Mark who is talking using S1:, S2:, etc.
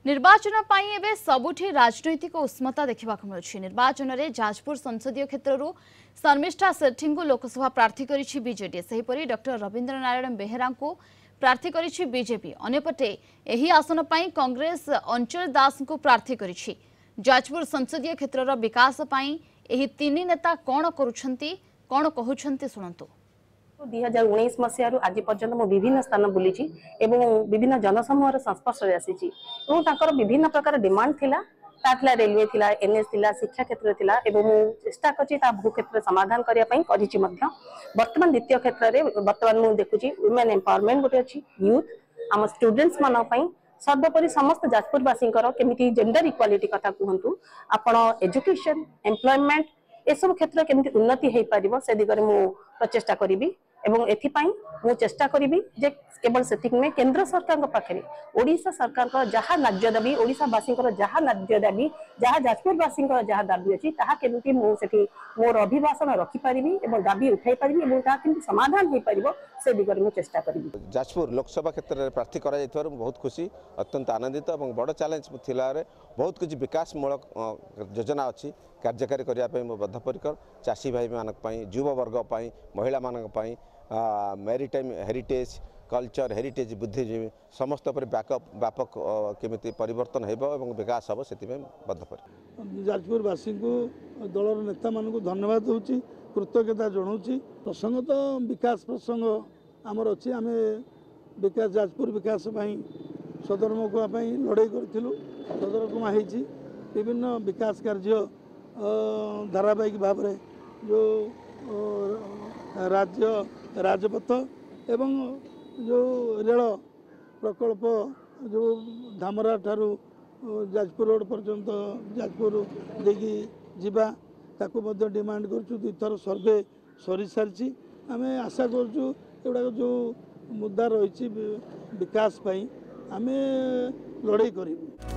S1: निर्वाचन पाई एबे सबुठी राजनैतिक उष्मता देखा मिलुछि। निर्वाचन में जाजपुर संसदीय क्षेत्र शर्मिष्ठा सेठी को लोकसभा प्रार्थी करिछि बीजेडी। सेहीपरि डॉक्टर रवींद्र नारायण बेहेरा को प्रार्थी करिछि बीजेपी। अन्यपटे एही आसन पाई कांग्रेस अंचल दास को प्रार्थी करिछि। जाजपुर संसदीय क्षेत्र विकास पाई एही तीन नेता कौन करुछंती कौन कहउछंती सुनंतु।
S2: 2019 मसीह आज पर्यंत मु विभिन्न स्थान बुली विभिन्न जनसमूह संस्पर्श आसी विभिन्न प्रकार डिमांड थिला रेलवे थिला एनएस थिला शिक्षा क्षेत्र थिला चेष्टा करछि भू क्षेत्र समाधान करिया पई करिछि मध्य। वर्तमान द्वितीय क्षेत्र रे वर्तमान मु देखुछि वुमेन एम्पावरमेंट गोटे अछि यूथ आम स्टूडेंट्स मन पई सर्वोपरि समस्त जाजपुरवासी केमिति जेंडर इक्वालिटी कथा कहतु आपण एजुकेशन एम्प्लॉयमेंट ए सब क्षेत्र केमिति उन्नति हे पारिबो से दिगरे मु प्रचेष्टा करिबी एवं एथिपाई मु चेष्टा करिबी जे केवल सेतिक में केंद्र सरकार को पाखरे ओडिशा सरकार को जहा न्याय दाबी ओडिशावासी जहा न्याय दाबी जहा जाजपुरवासी जहा दाबी अछि ताहा केमिति मु सेठी मोर अभिभाषण रखि पारिबी एवं दाबी उठाई पारिबी एवं ता केमिति समाधान हे पारिबो से दिगरे मु चेष्टा करिबी।
S3: जाजपुर लोकसभा क्षेत्र में प्रार्थी करा जायथार बहुत खुशी अत्यंत आनंदित और बड़ चैलेंज थिला बहुत कुछ विकासमूलक योजना अच्छी कार्यकारी करने बद्धपरिकर चाषी भाई मानक युवा वर्ग महिला मानक मैरीटाइम हेरिटेज कल्चर हेरिटेज बुद्धिजीवी समस्त पर व्यापक केमिति परिवर्तन हो विकास हम से बद्धपरिकर।
S4: जाजपुरवासी को दलर नेता मानक धन्यवाद दूची कृतज्ञता जनाऊँगी। प्रसंग तो विकास प्रसंग आमर अच्छी आम विकास जाजपुर विकास सदर महकुमा लड़ाई करूँ सदर महकुमा विभिन्न विकास कार्य धारावाहिक भाव में जो राज्य राजपथ एवं जो रेल प्रकल्प जो धामरा ठारू जाजपुर रोड पर्यंत जाजपुर देखी जीवा ताकू मध्य डिमांड करूँ। दुईथर सर्वे सरी सारी आम आशा करूँ एगुड़ा जो मुद्दा रही विकास आम लड़ाई करूँ।